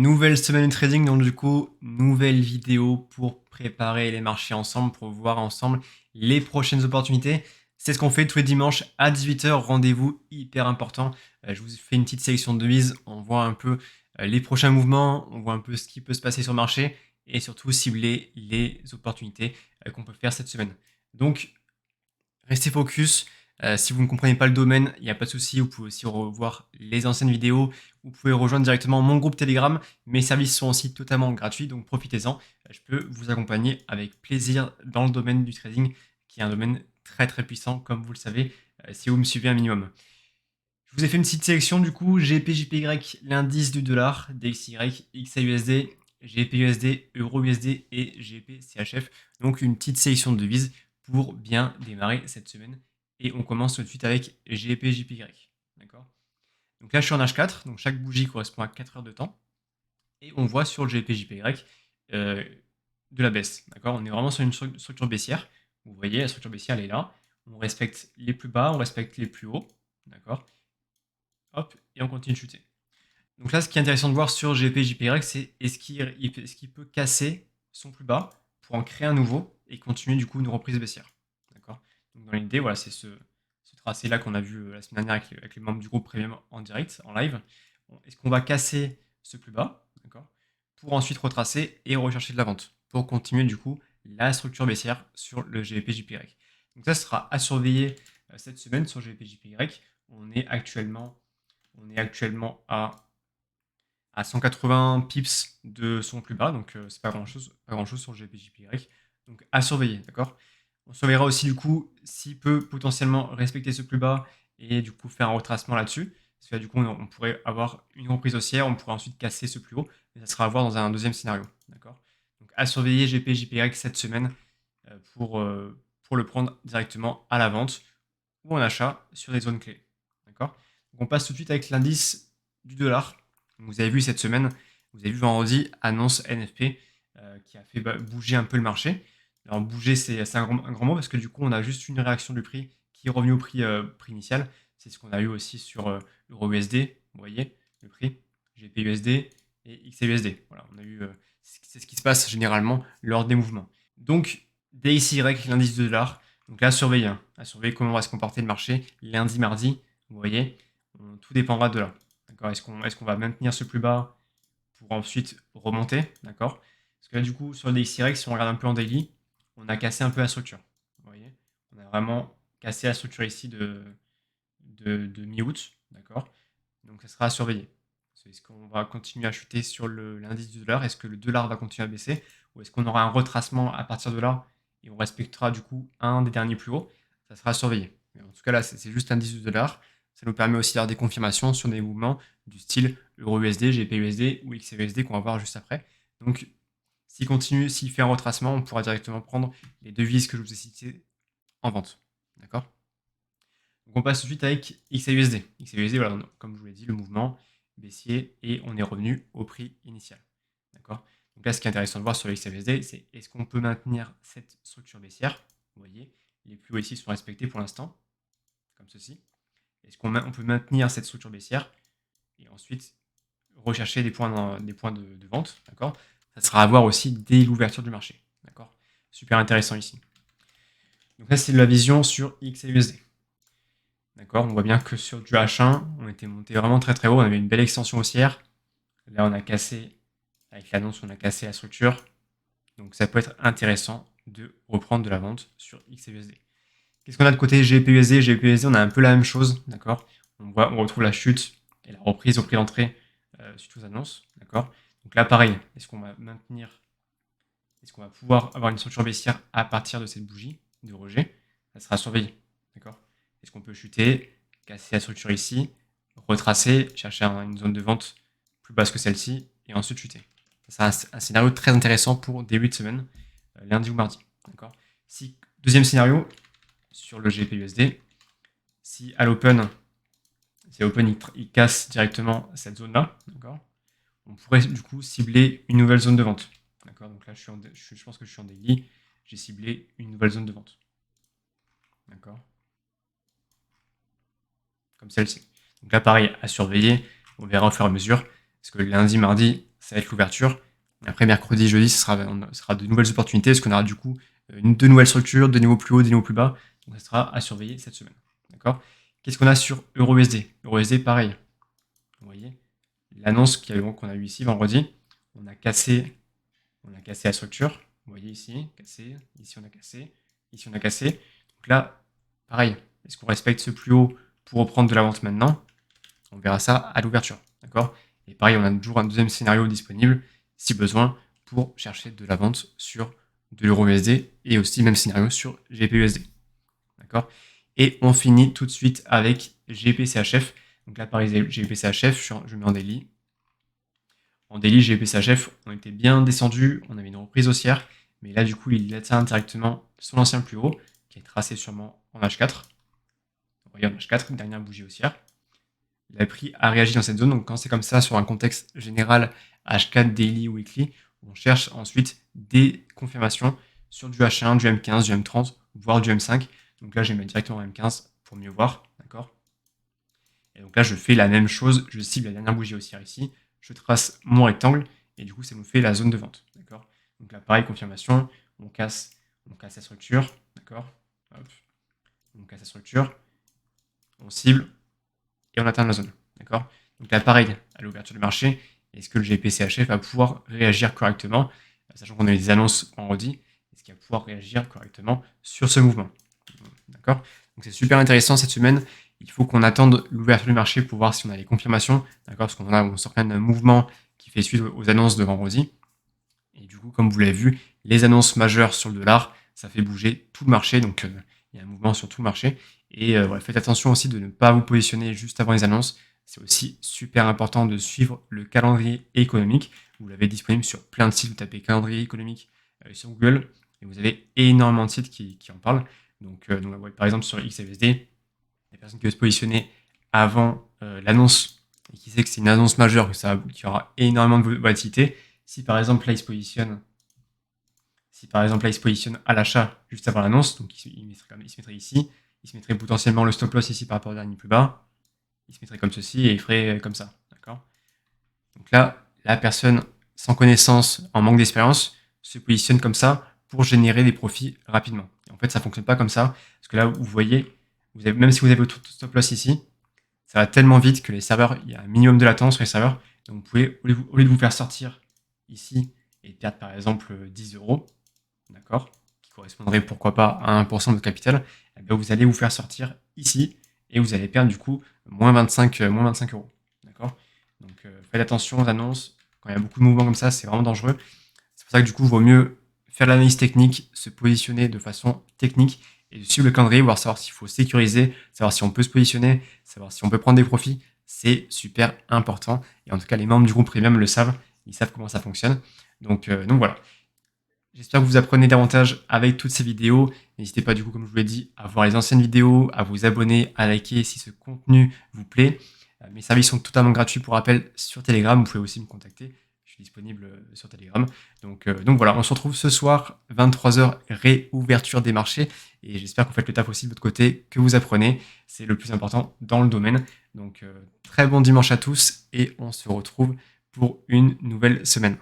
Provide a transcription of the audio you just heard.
Nouvelle semaine de trading, donc du coup, nouvelle vidéo pour préparer les marchés ensemble, pour voir ensemble les prochaines opportunités. C'est ce qu'on fait tous les dimanches à 18 h, rendez-vous hyper important. Je vous fais une petite sélection de devises, on voit un peu les prochains mouvements, on voit un peu ce qui peut se passer sur le marché et surtout cibler les opportunités qu'on peut faire cette semaine. Donc, restez focus. Si vous ne comprenez pas le domaine, il n'y a pas de souci. Vous pouvez aussi revoir les anciennes vidéos. Vous pouvez rejoindre directement mon groupe Telegram. Mes services sont aussi totalement gratuits, donc profitez-en. Je peux vous accompagner avec plaisir dans le domaine du trading, qui est un domaine très très puissant, comme vous le savez, si vous me suivez un minimum. Je vous ai fait une petite sélection du coup, GPJPY, l'indice du dollar, DXY, XAUSD, GPUSD, EURUSD et GPCHF. Donc une petite sélection de devises pour bien démarrer cette semaine. Et on commence tout de suite avec GPJPY. D'accord. Donc là je suis en H4, donc chaque bougie correspond à 4 heures de temps. Et on voit sur le GPJPY de la baisse. D'accord. On est vraiment sur une structure baissière. Vous voyez, la structure baissière elle est là. On respecte les plus bas, on respecte les plus hauts. D'accord. Hop, et on continue de chuter. Donc là, ce qui est intéressant de voir sur GPJPY, c'est est-ce qu'il peut casser son plus bas pour en créer un nouveau et continuer du coup une reprise baissière. D'accord. Donc dans l'idée, voilà, c'est ce tracé-là qu'on a vu la semaine dernière avec les membres du groupe Premium en direct, en live. Est-ce qu'on va casser ce plus bas, d'accord, pour ensuite retracer et rechercher de la vente pour continuer du coup la structure baissière sur le GPJPY. Donc ça sera à surveiller cette semaine sur GPJPY. On est actuellement à 180 pips de son plus bas, donc c'est pas grand chose sur le GPJPY. Donc à surveiller, d'accord. On surveillera aussi du coup s'il peut potentiellement respecter ce plus bas et du coup faire un retracement là-dessus. Parce que là, du coup, on pourrait avoir une reprise haussière, on pourrait ensuite casser ce plus haut, mais ça sera à voir dans un deuxième scénario, d'accord. Donc à surveiller GPJPY cette semaine pour le prendre directement à la vente ou en achat sur des zones clés, d'accord. Donc on passe tout de suite avec l'indice du dollar. Vous avez vu cette semaine, vous avez vu vendredi, annonce NFP qui a fait bouger un peu le marché. Alors bouger, c'est un grand mot parce que du coup, on a juste une réaction du prix qui est revenue au prix initial. C'est ce qu'on a eu aussi sur EURUSD, vous voyez, le prix, GPUSD et XAUSD. Voilà, on a eu, c'est ce qui se passe généralement lors des mouvements. Donc, DXY, l'indice du dollar. Donc là, à surveiller comment va se comporter le marché lundi, mardi. Vous voyez, tout dépendra de là. D'accord. Est-ce qu'on va maintenir ce plus bas pour ensuite remonter, d'accord. Parce que là, du coup, sur le DXY, si on regarde un peu en daily, on a cassé un peu la structure. Vous voyez, on a vraiment cassé la structure ici de mi-août, d'accord. Donc ça sera à surveiller. Est-ce qu'on va continuer à chuter sur l'indice du dollar? Est-ce que le dollar va continuer à baisser? Ou est-ce qu'on aura un retracement à partir de là et on respectera du coup un des derniers plus hauts? Ça sera à surveiller. Mais en tout cas, là, c'est juste l'indice du dollar. Ça nous permet aussi d'avoir des confirmations sur des mouvements du style EURUSD, GPUSD ou XAUSD qu'on va voir juste après. Donc, s'il fait un retracement, on pourra directement prendre les devises que je vous ai citées en vente. D'accord. Donc on passe tout de suite avec XAUSD. XAUSD, voilà, comme je vous l'ai dit, le mouvement baissier et on est revenu au prix initial. D'accord. Donc là, ce qui est intéressant de voir sur le XAUSD, c'est est-ce qu'on peut maintenir cette structure baissière? Vous voyez, les plus hauts ici sont respectés pour l'instant, comme ceci. Est-ce qu'on peut maintenir cette structure baissière et ensuite rechercher des points de vente, d'accord. Ça sera à voir aussi dès l'ouverture du marché, d'accord. Super intéressant ici. Donc là, c'est la vision sur XAUSD. D'accord, on voit bien que sur du H1, on était monté vraiment très très haut, on avait une belle extension haussière. Là, on a cassé, avec l'annonce, on a cassé la structure. Donc ça peut être intéressant de reprendre de la vente sur XAUSD. Qu'est-ce qu'on a de côté GPUSD? GPUSD, on a un peu la même chose, d'accord. On retrouve la chute et la reprise au prix d'entrée suite aux annonces, d'accord. Donc là, pareil, est-ce qu'on va pouvoir avoir une structure baissière à partir de cette bougie de rejet? Ça sera surveillé, d'accord. Est-ce qu'on peut chuter, casser la structure ici, retracer, chercher une zone de vente plus basse que celle-ci et ensuite chuter? Ça sera un scénario très intéressant pour début de semaine, lundi ou mardi, d'accord. Deuxième scénario, sur le GPUSD, si à l'open, il casse directement cette zone-là, d'accord, on pourrait du coup cibler une nouvelle zone de vente. D'accord. Donc là, je pense que je suis en daily. J'ai ciblé une nouvelle zone de vente. D'accord. Comme celle-ci. Donc là, pareil, à surveiller. On verra au fur et à mesure. Parce que lundi, mardi, ça va être l'ouverture. Après, mercredi, jeudi, ce sera de nouvelles opportunités, parce qu'on aura du coup de nouvelles structures, des niveaux plus hauts, des niveaux plus bas. Donc, ça sera à surveiller cette semaine. D'accord? Qu'est-ce qu'on a sur EURUSD? EURUSD, pareil. Vous voyez, l'annonce qu'on a eue ici vendredi, on a cassé la structure. Vous voyez ici, cassé, ici on a cassé, ici on a cassé. Donc là, pareil, est-ce qu'on respecte ce plus haut pour reprendre de la vente maintenant? On verra ça à l'ouverture, d'accord? Et pareil, on a toujours un deuxième scénario disponible, si besoin, pour chercher de la vente sur de l'EURUSD et aussi même scénario sur GBPUSD, d'accord? Et on finit tout de suite avec GBPCHF. Donc là, pareil, GBPCHF, je mets en daily. En daily, GBPCHF, on était bien descendu, on avait une reprise haussière, mais là, du coup, il atteint directement son ancien plus haut, qui est tracé sûrement en H4. Vous voyez, en H4, dernière bougie haussière. Le prix a réagi dans cette zone, donc quand c'est comme ça, sur un contexte général, H4, daily ou weekly, on cherche ensuite des confirmations sur du H1, du M15, du M30, voire du M5. Donc là, je vais mettre directement en M15 pour mieux voir, d'accord? Et donc là, je fais la même chose, je cible la dernière bougie haussière ici, je trace mon rectangle, et du coup, ça nous fait la zone de vente, d'accord? Donc là, pareil, confirmation, on casse la structure, d'accord? On casse la structure, on cible, et on atteint la zone, d'accord? Donc là, pareil, à l'ouverture du marché, est-ce que le GPCHF va pouvoir réagir correctement, sachant qu'on a eu des annonces vendredi, est-ce qu'il va pouvoir réagir correctement sur ce mouvement, d'accord? Donc c'est super intéressant cette semaine. Il faut qu'on attende l'ouverture du marché pour voir si on a les confirmations, d'accord? Parce on sort quand même d'un mouvement qui fait suite aux annonces de vendredi. Et du coup, comme vous l'avez vu, les annonces majeures sur le dollar, ça fait bouger tout le marché. Donc, il y a un mouvement sur tout le marché. Et ouais, faites attention aussi de ne pas vous positionner juste avant les annonces. C'est aussi super important de suivre le calendrier économique. Vous l'avez disponible sur plein de sites. Vous tapez calendrier économique sur Google et vous avez énormément de sites qui en parlent. Donc ouais, par exemple, sur XFSD, les personnes qui veulent se positionner avant l'annonce et qui sait que c'est une annonce majeure, qu'il y aura énormément de volatilité. Si par exemple là il se positionne à l'achat juste avant l'annonce, donc il se mettrait ici, il se mettrait potentiellement le stop loss ici par rapport au dernier plus bas, il se mettrait comme ceci et il ferait comme ça, d'accord? Donc là, la personne sans connaissance, en manque d'expérience, se positionne comme ça pour générer des profits rapidement. Et en fait, ça fonctionne pas comme ça, parce que là, vous voyez, même si vous avez votre stop loss ici, ça va tellement vite que les serveurs, il y a un minimum de latence sur les serveurs, donc vous pouvez, au lieu de vous faire sortir ici et de perdre par exemple 10 euros, d'accord, qui correspondrait pourquoi pas à 1% de votre capital, eh bien, vous allez vous faire sortir ici et vous allez perdre du coup moins 25 euros, d'accord? Donc faites attention aux annonces, quand il y a beaucoup de mouvements comme ça, c'est vraiment dangereux. C'est pour ça que du coup, il vaut mieux faire l'analyse technique, se positionner de façon technique et suivre le calendrier, voir savoir s'il faut sécuriser, savoir si on peut se positionner, savoir si on peut prendre des profits. C'est super important. Et en tout cas, les membres du groupe Premium le savent, ils savent comment ça fonctionne. Donc voilà. J'espère que vous apprenez davantage avec toutes ces vidéos. N'hésitez pas, du coup, comme je vous l'ai dit, à voir les anciennes vidéos, à vous abonner, à liker si ce contenu vous plaît. Mes services sont totalement gratuits pour rappel sur Telegram. Vous pouvez aussi me contacter. Je suis disponible sur Telegram. Donc voilà, on se retrouve ce soir, 23h, réouverture des marchés. Et j'espère que vous faites le taf aussi de votre côté, que vous apprenez. C'est le plus important dans le domaine. Donc très bon dimanche à tous et on se retrouve pour une nouvelle semaine.